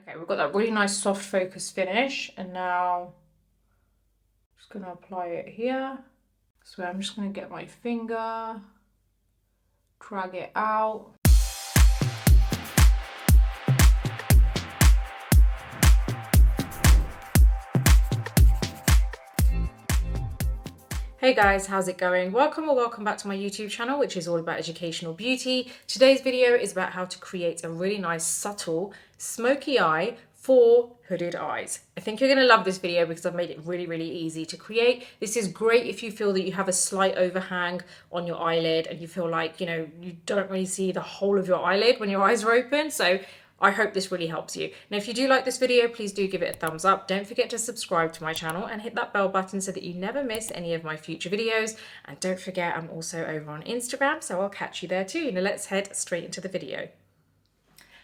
Okay, we've got that really nice soft focus finish, and now I'm just going to apply it here. So I'm just going to get my finger, drag it out. Hey guys, how's it going? Welcome or welcome back to my YouTube channel, which is all about educational beauty. Today's video is about how to create a really nice, subtle, smoky eye for hooded eyes. I think you're gonna love this video because I've made it really, really easy to create. This is great if you feel that you have a slight overhang on your eyelid and you feel like, you know, you don't really see the whole of your eyelid when your eyes are open. So I hope this really helps you. Now, if you do like this video, please do give it a thumbs up. Don't forget to subscribe to my channel and hit that bell button so that you never miss any of my future videos. And don't forget, I'm also over on Instagram, so I'll catch you there too. Now let's head straight into the video.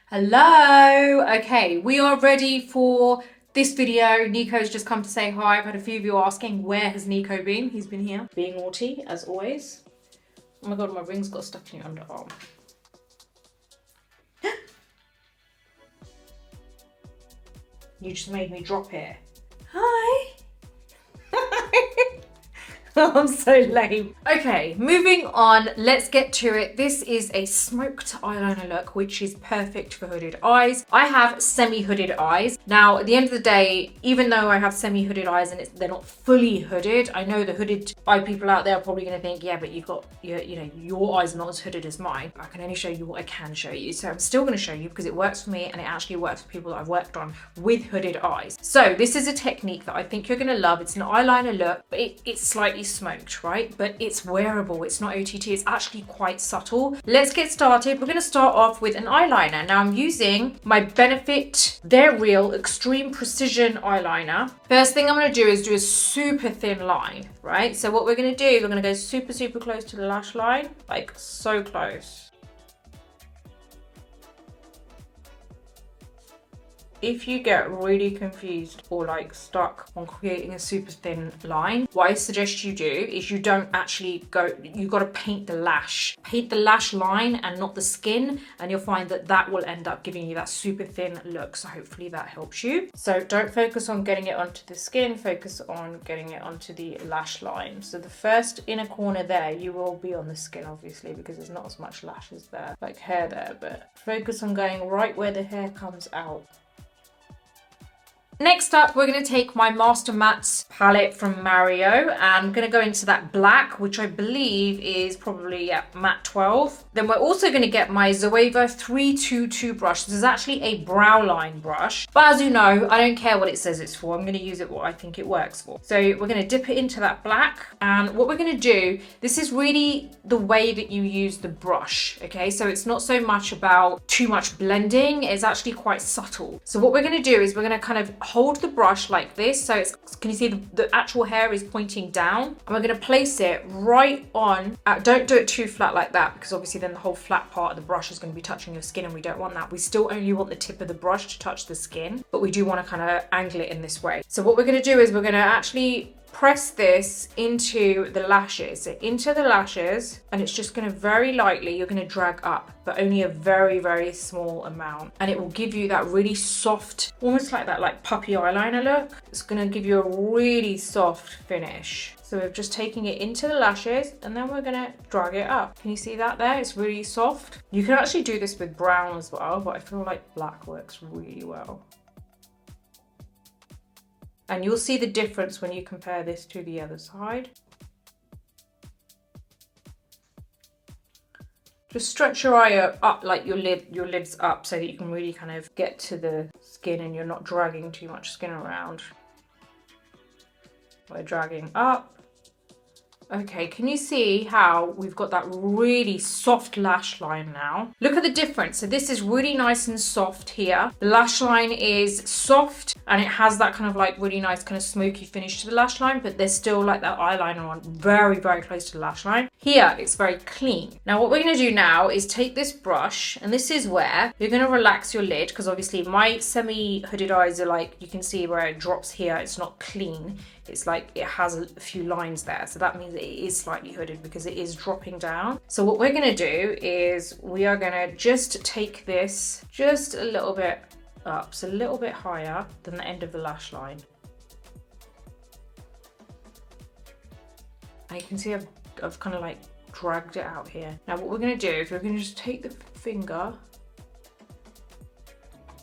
Hello. Okay, we are ready for this video. Nico's just come to say hi. I've had a few of you asking, where has Nico been? He's been here, being naughty as always. Oh my God, my ring's got stuck in your underarm. You just made me drop it. Hi. Oh, I'm so lame. Okay, moving on, let's get to it. This is a smoked eyeliner look, which is perfect for hooded eyes. I have semi-hooded eyes. Now, at the end of the day, even though I have semi-hooded eyes and they're not fully hooded, I know the hooded eye people out there are probably gonna think, yeah, but you've got, your eyes are not as hooded as mine. I can only show you what I can show you. So I'm still gonna show you because it works for me and it actually works for people that I've worked on with hooded eyes. So this is a technique that I think you're gonna love. It's an eyeliner look, but it's slightly smoked, right? But it's wearable, it's not OTT, it's actually quite subtle. Let's get started. We're gonna start off with an eyeliner. Now I'm using my Benefit They're Real Extreme Precision eyeliner. First thing I'm gonna do is do a super thin line, right? So what we're gonna do is we're gonna go super, super close to the lash line, like so close. If you get really confused or like stuck on creating a super thin line, what I suggest you do is you don't actually go, you got to paint the lash line and not the skin, and you'll find that that will end up giving you that super thin look. So hopefully that helps you. So don't focus on getting it onto the skin, focus on getting it onto the lash line. So the first inner corner there, you will be on the skin obviously because there's not as much lashes there, like hair there, but focus on going right where the hair comes out. Next up, we're going to take my Master Mattes palette from Mario and I'm going to go into that black, which I believe is probably matte 12. Then we're also going to get my Zoeva 322 brush. This is actually a brow line brush, but as you know, I don't care what it says it's for. I'm going to use it what I think it works for. So we're going to dip it into that black, and what we're going to do, this is really the way that you use the brush, okay? So it's not so much about too much blending, it's actually quite subtle. So what we're going to do is we're going to kind of hold the brush like this, so it's, can you see the actual hair is pointing down, and we're going to place it right on, don't do it too flat like that because obviously then the whole flat part of the brush is going to be touching your skin and we don't want that. We still only want the tip of the brush to touch the skin, but we do want to kind of angle it in this way. So what we're going to do is we're going to actually press this into the lashes, so into the lashes, and it's just going to very lightly, you're going to drag up, but only a very, very small amount, and it will give you that really soft, almost like that like puppy eyeliner look. It's going to give you a really soft finish. So we're just taking it into the lashes and then we're going to drag it up. Can you see that there? It's really soft. You can actually do this with brown as well, but I feel like black works really well. And you'll see the difference when you compare this to the other side. Just stretch your eye up like your lid's up so that you can really kind of get to the skin and you're not dragging too much skin around. We're dragging up. Okay, can you see how we've got that really soft lash line now? Look at the difference. So this is really nice and soft here. The lash line is soft and it has that kind of like really nice kind of smoky finish to the lash line, but there's still like that eyeliner on very, very close to the lash line. Here, it's very clean. Now what we're gonna do now is take this brush, and this is where you're gonna relax your lid, because obviously my semi-hooded eyes are like, you can see where it drops here, it's not clean. It's like it has a few lines there, so that means it is slightly hooded because it is dropping down. So what we're gonna do is we are gonna just take this just a little bit up, so a little bit higher than the end of the lash line. And you can see I've kind of like dragged it out here. Now what we're going to do is we're going to just take the finger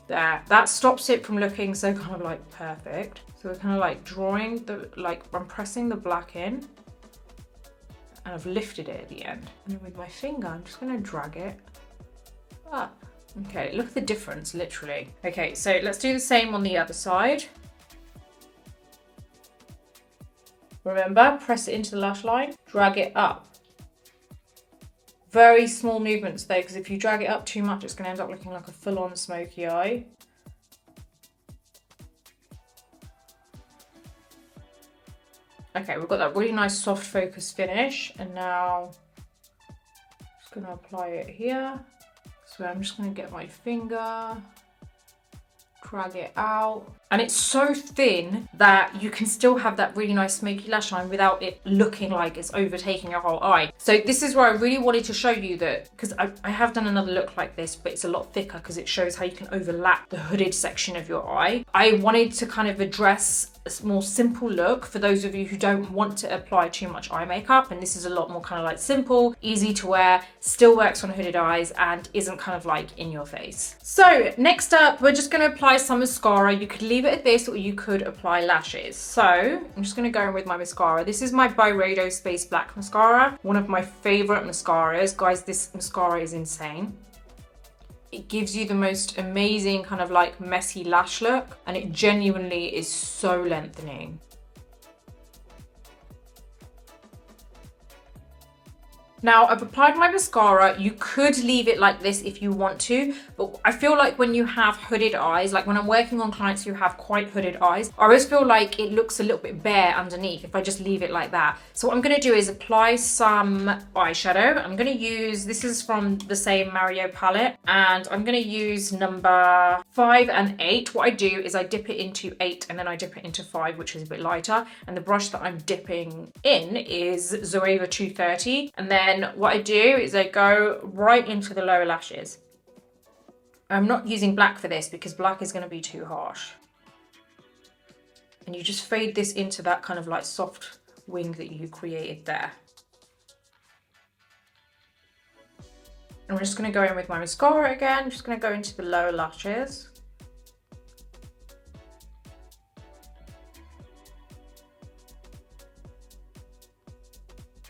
there. That stops it from looking so kind of like perfect. So we're kind of like drawing the, like I'm pressing the black in and I've lifted it at the end. And then with my finger, I'm just going to drag it up. Okay, look at the difference, literally. Okay, so let's do the same on the other side. Remember, press it into the lash line, drag it up. Very small movements though, because if you drag it up too much, it's going to end up looking like a full-on smoky eye. Okay, we've got that really nice soft focus finish, and now I'm just going to apply it here. So I'm just going to get my finger, drag it out. And it's so thin that you can still have that really nice smoky lash line without it looking like it's overtaking your whole eye. So this is where I really wanted to show you that, because I have done another look like this, but it's a lot thicker because it shows how you can overlap the hooded section of your eye. I wanted to kind of address a more simple look for those of you who don't want to apply too much eye makeup, and this is a lot more kind of like simple, easy to wear, still works on hooded eyes and isn't kind of like in your face. So next up, we're just going to apply some mascara. You could leave it at this or you could apply lashes. So I'm just going to go in with my mascara. This is my Byredo Space Black mascara, one of my favorite mascaras. Guys, this mascara is insane. It gives you the most amazing kind of like messy lash look, and it genuinely is so lengthening. Now I've applied my mascara. You could leave it like this if you want to, but I feel like when you have hooded eyes, like when I'm working on clients who have quite hooded eyes, I always feel like it looks a little bit bare underneath if I just leave it like that. So what I'm going to do is apply some eyeshadow. I'm going to use, this is from the same Mario palette, and I'm going to use number 5 and 8. What I do is I dip it into 8 and then I dip it into 5, which is a bit lighter. And the brush that I'm dipping in is Zoeva 230. And then what I do is I go right into the lower lashes. I'm not using black for this because black is going to be too harsh. And you just fade this into that kind of like soft wing that you created there. And I'm just going to go in with my mascara again. I'm just going to go into the lower lashes.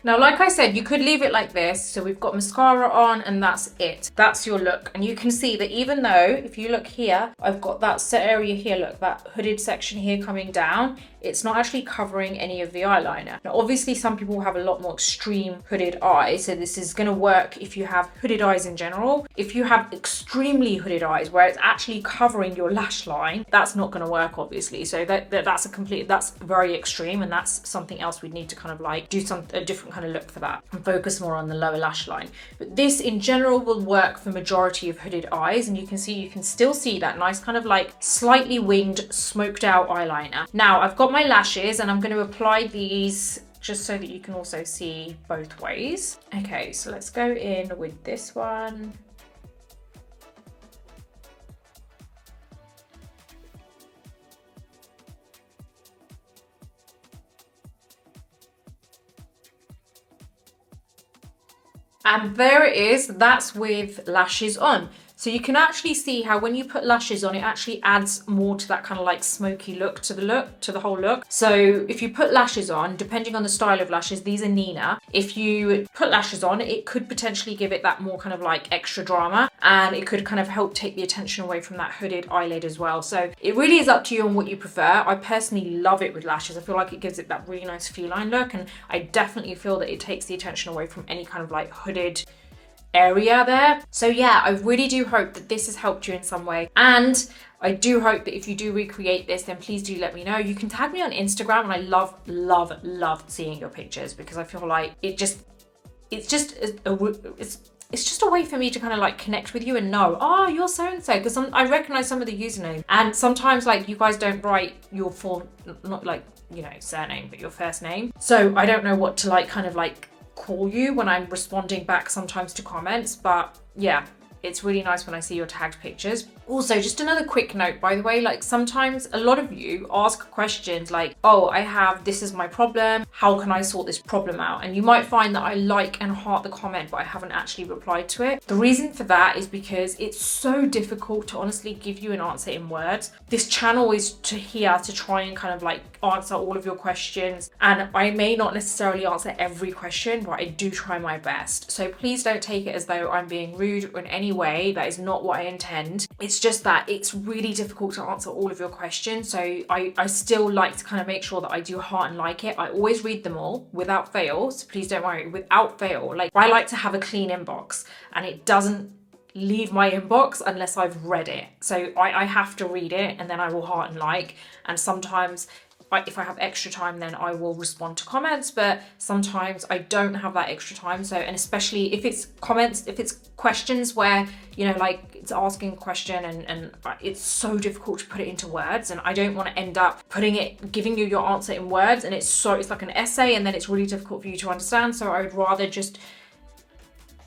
Now, like I said, you could leave it like this. So we've got mascara on and that's it. That's your look. And you can see that even though, if you look here, I've got that set area here, look, that hooded section here coming down, it's not actually covering any of the eyeliner. Now, obviously, some people have a lot more extreme hooded eyes. So this is going to work if you have hooded eyes in general. If you have extremely hooded eyes where it's actually covering your lash line, that's not going to work, obviously. So that's very extreme, and that's something else we'd need to kind of like do a different kind of look for that and focus more on the lower lash line. But this in general will work for majority of hooded eyes, and you can still see that nice kind of like slightly winged, smoked out eyeliner. Now I've got my lashes and I'm going to apply these just so that you can also see both ways. Okay, so let's go in with this one. And there it is, that's with lashes on. So you can actually see how when you put lashes on, it actually adds more to that kind of like smoky look to the whole look. So if you put lashes on, depending on the style of lashes, these are Nina. If you put lashes on, it could potentially give it that more kind of like extra drama, and it could kind of help take the attention away from that hooded eyelid as well. So it really is up to you on what you prefer. I personally love it with lashes. I feel like it gives it that really nice feline look, and I definitely feel that it takes the attention away from any kind of like hooded area there. So yeah, I really do hope that this has helped you in some way, and I do hope that if you do recreate this, then please do let me know. You can tag me on Instagram, and I love seeing your pictures, because I feel like it's just a way for me to kind of like connect with you and know, oh, you're so and so, because I recognize some of the username, and sometimes like you guys don't write your full, not like, you know, surname, but your first name, so I don't know what to like kind of like call you when I'm responding back sometimes to comments. But yeah, It's really nice when I see your tagged pictures. Also, just another quick note, by the way, like sometimes a lot of you ask questions like, oh, I have, this is my problem, how can I sort this problem out? And you might find that I like and heart the comment, but I haven't actually replied to it. The reason for that is because it's so difficult to honestly give you an answer in words. This channel is here to try and kind of like answer all of your questions, and I may not necessarily answer every question, but I do try my best. So please don't take it as though I'm being rude or in any way. That is not what I intend. It's just that it's really difficult to answer all of your questions. So I still like to kind of make sure that I do heart and like it. I always read them all without fail. So please don't worry, without fail. Like I like to have a clean inbox, and it doesn't leave my inbox unless I've read it. So I have to read it, and then I will heart and like. And sometimes if I have extra time, then I will respond to comments, but sometimes I don't have that extra time. So, and especially if it's comments, if it's questions where, you know, like it's asking a question and it's so difficult to put it into words, and I don't want to end up giving you your answer in words, and it's like an essay, and then it's really difficult for you to understand. So I would rather just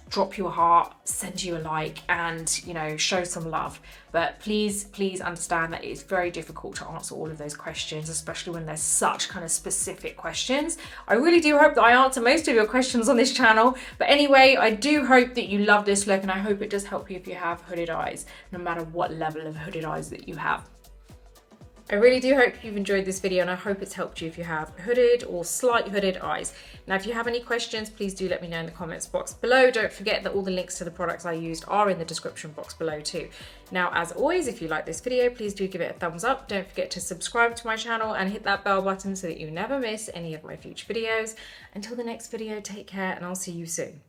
drop you a heart, send you a like, and, you know, show some love. But please understand that it's very difficult to answer all of those questions, especially when there's such kind of specific questions. I really do hope that I answer most of your questions on this channel. But anyway, I do hope that you love this look, and I hope it does help you if you have hooded eyes, no matter what level of hooded eyes that you have. I really do hope you've enjoyed this video, and I hope it's helped you if you have hooded or slight hooded eyes. Now, if you have any questions, please do let me know in the comments box below. Don't forget that all the links to the products I used are in the description box below too. Now, as always, if you like this video, please do give it a thumbs up. Don't forget to subscribe to my channel and hit that bell button so that you never miss any of my future videos. Until the next video, take care, and I'll see you soon.